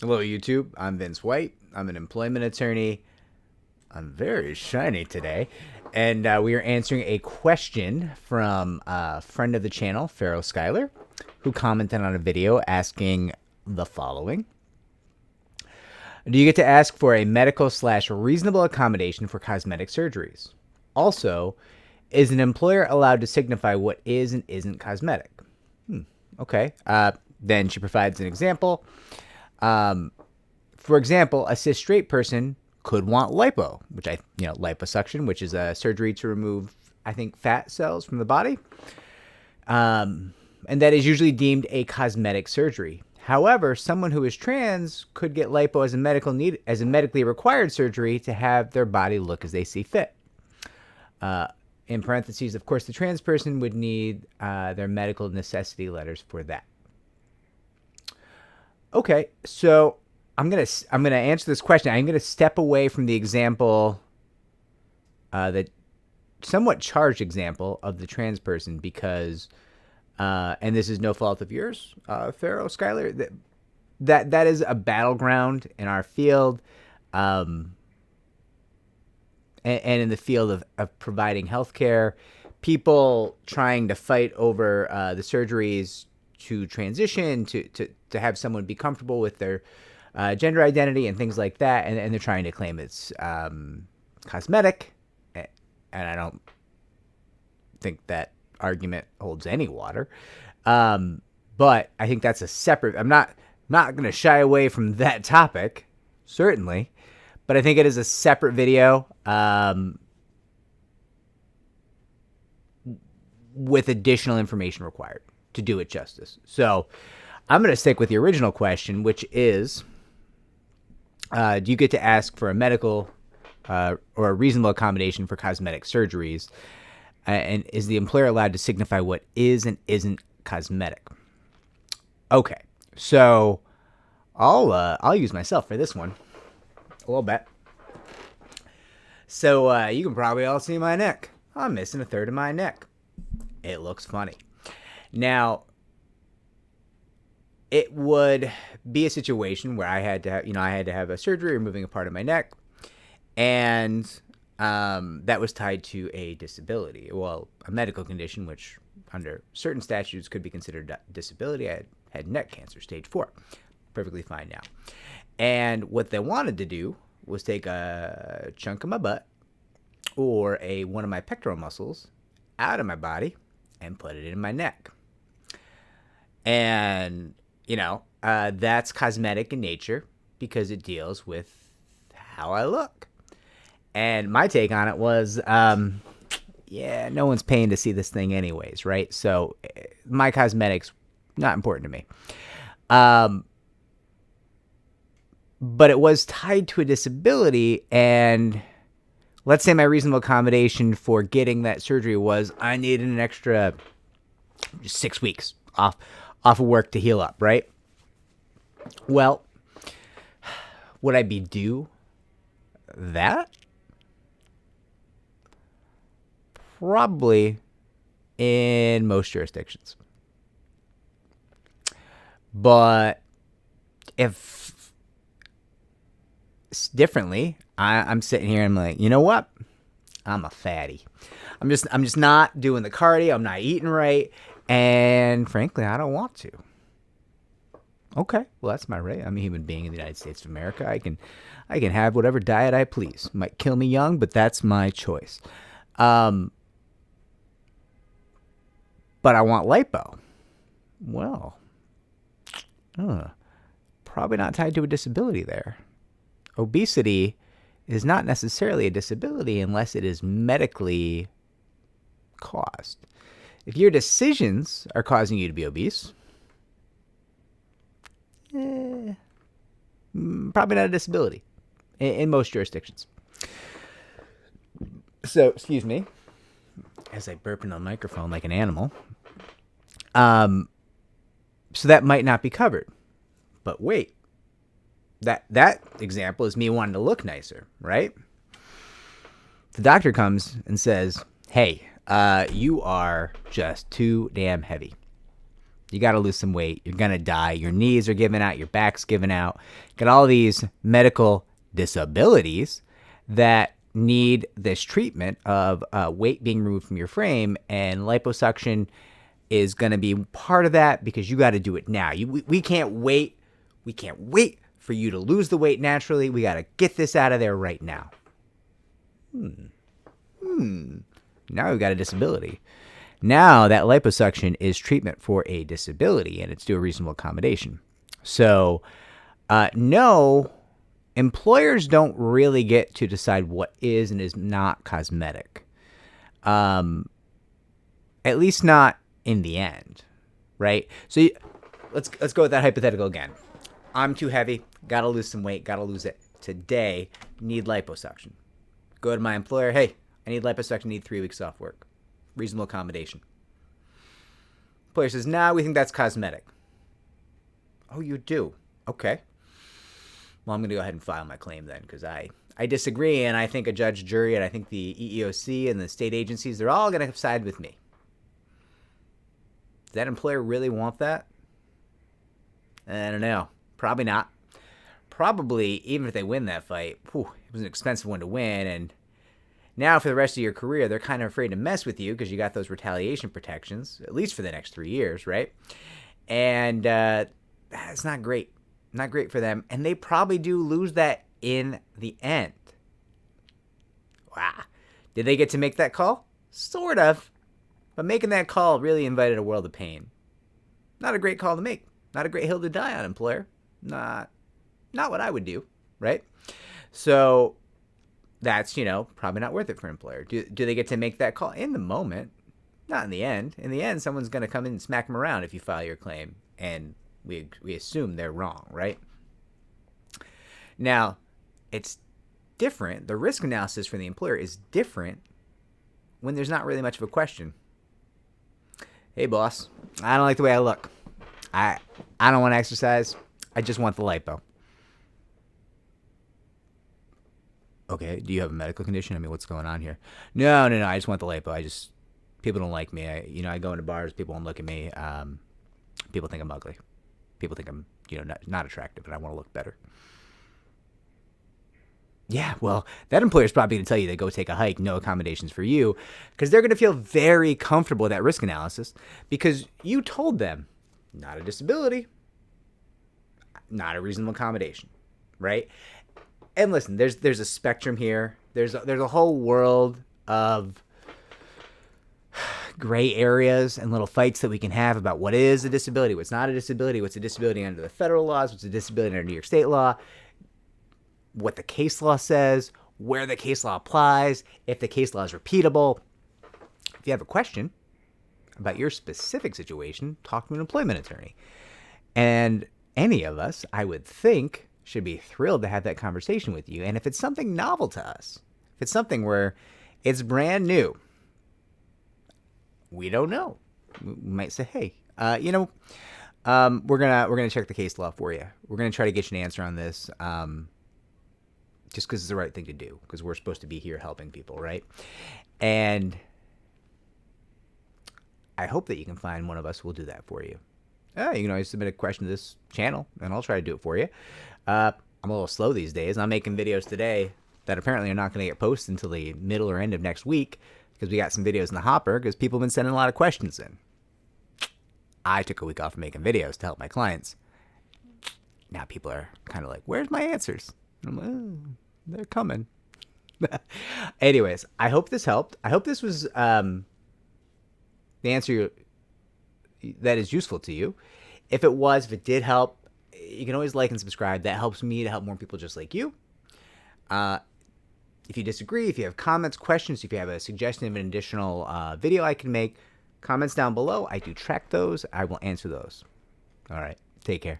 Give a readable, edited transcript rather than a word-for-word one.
Hello, YouTube. I'm Vince White. I'm an employment attorney. I'm very shiny today. And we are answering a question from a friend of the channel, Pharaoh Schuyler, who commented on a video asking the following. Do you get to ask for a medical/reasonable accommodation for cosmetic surgeries? Also, is an employer allowed to signify what is and isn't cosmetic? Okay. Then she provides an example. For example, a cis straight person could want lipo, liposuction, which is a surgery to remove, I think, fat cells from the body. And that is usually deemed a cosmetic surgery. However, someone who is trans could get lipo as a medically required surgery to have their body look as they see fit. In parentheses, of course, the trans person would need their medical necessity letters for that. Okay, so I'm gonna answer this question. I'm gonna step away from the example, the somewhat charged example of the trans person, because, and this is no fault of yours, Pharaoh Schuyler, that is a battleground in our field, and in the field of providing healthcare. People trying to fight over the surgeries to transition to have someone be comfortable with their gender identity and things like that, and they're trying to claim it's cosmetic, and I don't think that argument holds any water. But I think that's a separate. I'm not going to shy away from that topic, certainly, but I think it is a separate video with additional information required to do it justice. So I'm going to stick with the original question, which is, do you get to ask for a medical or a reasonable accommodation for cosmetic surgeries? And is the employer allowed to signify what is and isn't cosmetic? Okay, so I'll use myself for this one a little bit. So you can probably all see my neck. I'm missing a third of my neck. It looks funny. Now, it would be a situation where I had to have a surgery removing a part of my neck, and that was tied to a disability, well, a medical condition, which under certain statutes could be considered a disability. I had neck cancer, stage 4, perfectly fine now. And what they wanted to do was take a chunk of my butt or one of my pectoral muscles out of my body and put it in my neck. And that's cosmetic in nature because it deals with how I look. And my take on it was, no one's paying to see this thing anyways, right? So my cosmetics, not important to me. But it was tied to a disability, and let's say my reasonable accommodation for getting that surgery was I needed an extra 6 weeks off of work to heal up, right? Well, would I be due that? Probably in most jurisdictions. But if differently, I'm sitting here and I'm like, you know what? I'm a fatty. I'm just not doing the cardio. I'm not eating right. And frankly, I don't want to. Okay, well, that's my right. I'm a human being in the United States of America. I can have whatever diet I please. Might kill me young, but that's my choice. But I want lipo. Well, probably not tied to a disability there. Obesity is not necessarily a disability unless it is medically caused. If your decisions are causing you to be obese, probably not a disability in most jurisdictions. So, excuse me, as I burp into the microphone like an animal. So that might not be covered. But wait, that example is me wanting to look nicer, right? The doctor comes and says, hey, you are just too damn heavy. You got to lose some weight. You're going to die. Your knees are giving out. Your back's giving out. Got all these medical disabilities that need this treatment of weight being removed from your frame, and liposuction is going to be part of that because you got to do it now. We can't wait. We can't wait for you to lose the weight naturally. We got to get this out of there right now. Now we've got a disability. Now that liposuction is treatment for a disability, and it's to a reasonable accommodation. So, no, employers don't really get to decide what is and is not cosmetic. At least not in the end, right? So let's go with that hypothetical again. I'm too heavy, gotta lose some weight, gotta lose it today, need liposuction. Go to my employer, hey, I need liposuction, need 3 weeks off work. Reasonable accommodation. Employer says, nah, we think that's cosmetic. Oh, you do? Okay. Well, I'm going to go ahead and file my claim then, because I disagree, and I think a judge, jury, and I think the EEOC and the state agencies, they're all going to side with me. Does that employer really want that? I don't know. Probably not. Probably, even if they win that fight, it was an expensive one to win, and now for the rest of your career, they're kind of afraid to mess with you because you got those retaliation protections, at least for the next 3 years, right? And that's not great. Not great for them. And they probably do lose that in the end. Wow. Did they get to make that call? Sort of. But making that call really invited a world of pain. Not a great call to make. Not a great hill to die on, employer. Not what I would do, right? So that's, probably not worth it for an employer. Do they get to make that call in the moment? Not in the end. In the end, someone's going to come in and smack them around if you file your claim, and we assume they're wrong, right? Now, it's different. The risk analysis for the employer is different when there's not really much of a question. Hey, boss, I don't like the way I look. I don't want to exercise. I just want the lipo. Okay, do you have a medical condition? I mean, what's going on here? No, I just want the lipo. People don't like me. I go into bars, people won't look at me. People think I'm ugly. People think I'm, not attractive, and I want to look better. Yeah, well, that employer's probably going to tell you to go take a hike, no accommodations for you, because they're going to feel very comfortable with that risk analysis because you told them, not a disability, not a reasonable accommodation, right? And listen, there's a spectrum here. There's a whole world of gray areas and little fights that we can have about what is a disability, what's not a disability, what's a disability under the federal laws, what's a disability under New York state law, what the case law says, where the case law applies, if the case law is repeatable. If you have a question about your specific situation, talk to an employment attorney. And any of us, I would think, should be thrilled to have that conversation with you. And if it's something novel to us, if it's something where it's brand new, we don't know. We might say, hey, we're gonna check the case law for you. We're gonna try to get you an answer on this, just because it's the right thing to do. Because we're supposed to be here helping people, right? And I hope that you can find one of us who will do that for you. You can always submit a question to this channel, and I'll try to do it for you. I'm a little slow these days. I'm making videos today that apparently are not going to get posted until the middle or end of next week because we got some videos in the hopper because people have been sending a lot of questions in. I took a week off from making videos to help my clients. Now people are kind of like, where's my answers? And I'm like, oh, they're coming. Anyways, I hope this helped. I hope this was the answer that is useful to you. If it did help, you can always like and subscribe. That helps me to help more people just like you. If you disagree, if you have comments, questions, if you have a suggestion of an additional video I can make, comments down below. I do track those. I will answer those. All right. Take care.